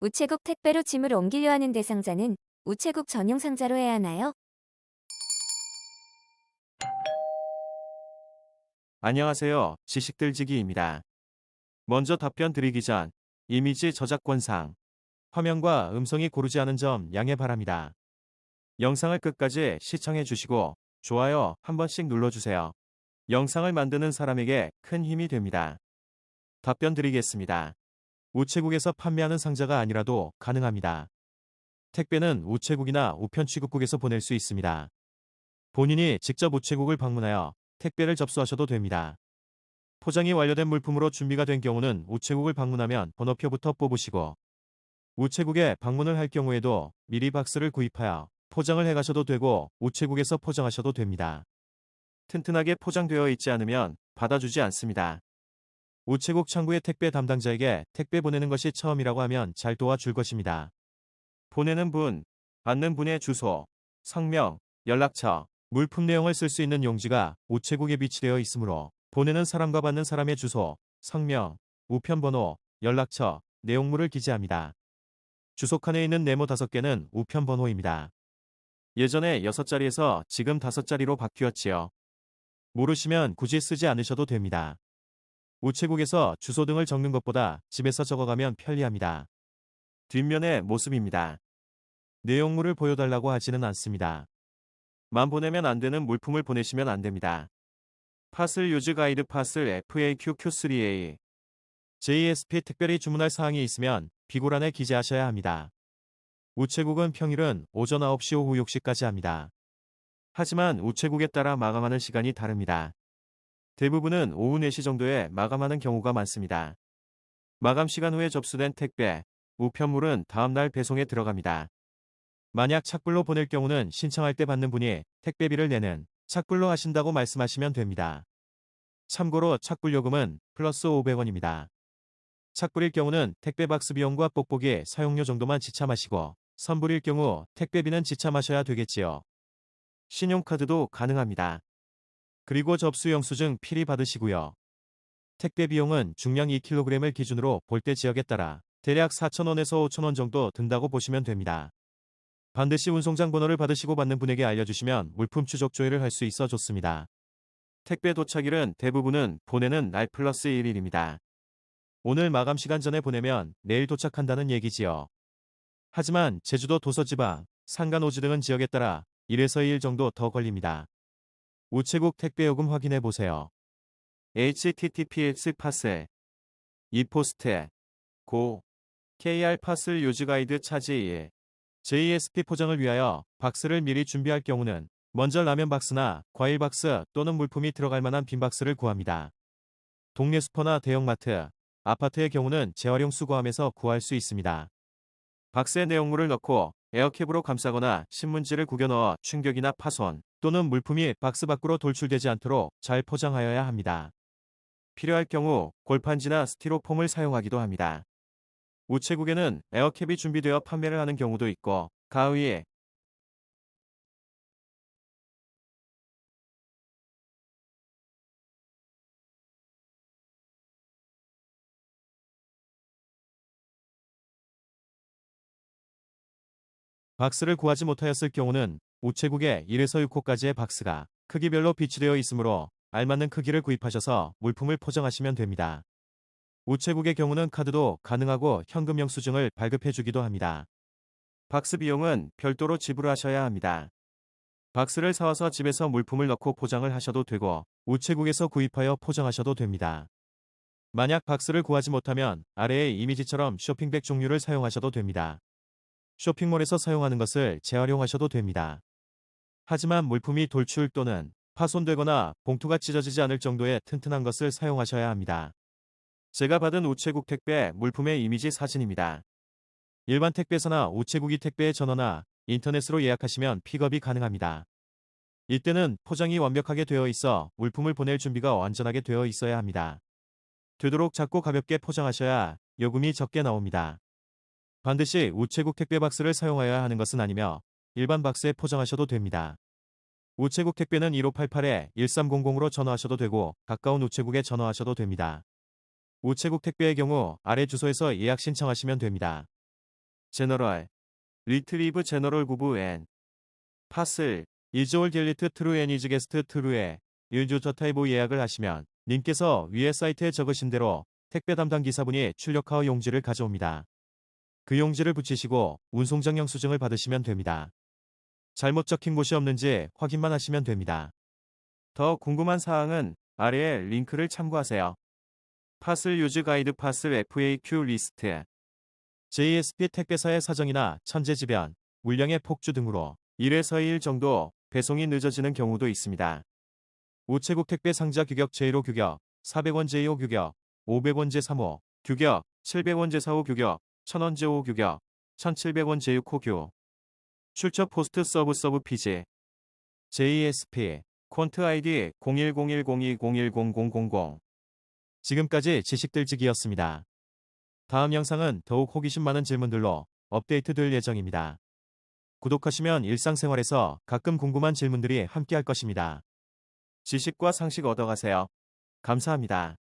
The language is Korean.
우체국 택배로 짐을 옮기려 하는 대상자는 우체국 전용 상자로 해야 하나요? 안녕하세요. 지식들지기입니다. 먼저 답변 드리기 전 이미지 저작권상 화면과 음성이 고르지 않은 점 양해 바랍니다. 영상을 끝까지 시청해 주시고 좋아요 한 번씩 눌러주세요. 영상을 만드는 사람에게 큰 힘이 됩니다. 답변 드리겠습니다. 우체국에서 판매하는 상자가 아니라도 가능합니다. 택배는 우체국이나 우편취급국에서 보낼 수 있습니다. 본인이 직접 우체국을 방문하여 택배를 접수하셔도 됩니다. 포장이 완료된 물품으로 준비가 된 경우는 우체국을 방문하면 번호표부터 뽑으시고 우체국에 방문을 할 경우에도 미리 박스를 구입하여 포장을 해가셔도 되고 우체국에서 포장하셔도 됩니다. 튼튼하게 포장되어 있지 않으면 받아주지 않습니다. 우체국 창구의 택배 담당자에게 택배 보내는 것이 처음이라고 하면 잘 도와줄 것입니다. 보내는 분, 받는 분의 주소, 성명, 연락처, 물품 내용을 쓸 수 있는 용지가 우체국에 비치되어 있으므로 보내는 사람과 받는 사람의 주소, 성명, 우편번호, 연락처, 내용물을 기재합니다. 주소 칸에 있는 네모 5개는 우편번호입니다. 예전에 6자리에서 지금 5자리로 바뀌었지요. 모르시면 굳이 쓰지 않으셔도 됩니다. 우체국에서 주소 등을 적는 것보다 집에서 적어가면 편리합니다. 뒷면의 모습입니다. 내용물을 보여달라고 하지는 않습니다. 만 보내면 안 되는 물품을 보내시면 안 됩니다. 파슬 유즈 가이드 파슬 FAQ Q3A JSP 특별히 주문할 사항이 있으면 비고란에 기재하셔야 합니다. 우체국은 평일은 오전 9시 오후 6시까지 합니다. 하지만 우체국에 따라 마감하는 시간이 다릅니다. 대부분은 오후 4시 정도에 마감하는 경우가 많습니다. 마감 시간 후에 접수된 택배, 우편물은 다음날 배송에 들어갑니다. 만약 착불로 보낼 경우는 신청할 때 받는 분이 택배비를 내는 착불로 하신다고 말씀하시면 됩니다. 참고로 착불요금은 플러스 500원입니다. 착불일 경우는 택배 박스 비용과 뽁뽁이 사용료 정도만 지참하시고 선불일 경우 택배비는 지참하셔야 되겠지요. 신용카드도 가능합니다. 그리고 접수 영수증 필히 받으시고요. 택배 비용은 중량 2kg을 기준으로 볼대 지역에 따라 대략 4,000원에서 5,000원 정도 든다고 보시면 됩니다. 반드시 운송장 번호를 받으시고 받는 분에게 알려주시면 물품 추적 조회를 할 수 있어 좋습니다. 택배 도착일은 대부분은 보내는 날 플러스 1일입니다. 오늘 마감 시간 전에 보내면 내일 도착한다는 얘기지요. 하지만 제주도 도서지방, 산간오지 등은 지역에 따라 1에서 2일 정도 더 걸립니다. 우체국 택배 요금 확인해 보세요. https 파슬 이포스트 고 KR 파슬 유즈 가이드 차지 1 JSP 포장을 위하여 박스를 미리 준비할 경우는 먼저 라면 박스나 과일 박스 또는 물품이 들어갈 만한 빈 박스를 구합니다. 동네 슈퍼나 대형마트, 아파트의 경우는 재활용 수거함에서 구할 수 있습니다. 박스에 내용물을 넣고 에어캡으로 감싸거나 신문지를 구겨 넣어 충격이나 파손 또는 물품이 박스 밖으로 돌출되지 않도록 잘 포장하여야 합니다. 필요할 경우 골판지나 스티로폼을 사용하기도 합니다. 우체국에는 에어캡이 준비되어 판매를 하는 경우도 있고 가위에 박스를 구하지 못하였을 경우는 우체국에 1에서 6호까지의 박스가 크기별로 비치되어 있으므로 알맞는 크기를 구입하셔서 물품을 포장하시면 됩니다. 우체국의 경우는 카드도 가능하고 현금 영수증을 발급해 주기도 합니다. 박스 비용은 별도로 지불하셔야 합니다. 박스를 사와서 집에서 물품을 넣고 포장을 하셔도 되고 우체국에서 구입하여 포장하셔도 됩니다. 만약 박스를 구하지 못하면 아래의 이미지처럼 쇼핑백 종류를 사용하셔도 됩니다. 쇼핑몰에서 사용하는 것을 재활용하셔도 됩니다. 하지만 물품이 돌출 또는 파손되거나 봉투가 찢어지지 않을 정도의 튼튼한 것을 사용하셔야 합니다. 제가 받은 우체국 택배 물품의 이미지 사진입니다. 일반 택배사나 우체국이 택배의 전화나 인터넷으로 예약하시면 픽업이 가능합니다. 이때는 포장이 완벽하게 되어 있어 물품을 보낼 준비가 완전하게 되어 있어야 합니다. 되도록 작고 가볍게 포장하셔야 요금이 적게 나옵니다. 반드시 우체국 택배 박스를 사용하여야 하는 것은 아니며 일반 박스에 포장하셔도 됩니다. 우체국 택배는 1588-1300으로 전화하셔도 되고 가까운 우체국에 전화하셔도 됩니다. 우체국 택배의 경우 아래 주소에서 예약 신청하시면 됩니다. 제너럴, 리트리브 제너럴 구부 앤, 파슬, 이즈올 딜리트 트루 애니즈 게스트 트루에 1주 타이보 예약을 하시면 님께서 위에 사이트에 적으신 대로 택배 담당 기사분이 출력하여 용지를 가져옵니다. 그 용지를 붙이시고 운송장 영수증을 받으시면 됩니다. 잘못 적힌 곳이 없는지 확인만 하시면 됩니다. 더 궁금한 사항은 아래의 링크를 참고하세요. 파슬 유즈 가이드 파슬 FAQ 리스트 JSP 택배사의 사정이나 천재지변, 물량의 폭주 등으로 1에서 2일 정도 배송이 늦어지는 경우도 있습니다. 우체국 택배 상자 규격 제1호 규격, 400원 제2호 규격, 500원 제3호 규격, 700원 제4호 규격, 1000원 제5호 규격, 1700원 제6호 규. 출처 포스트 서브 피지. JSP 콘트 아이디 010102010000. 지금까지 지식들지기였습니다. 다음 영상은 더욱 호기심 많은 질문들로 업데이트될 예정입니다. 구독하시면 일상생활에서 가끔 궁금한 질문들이 함께할 것입니다. 지식과 상식 얻어가세요. 감사합니다.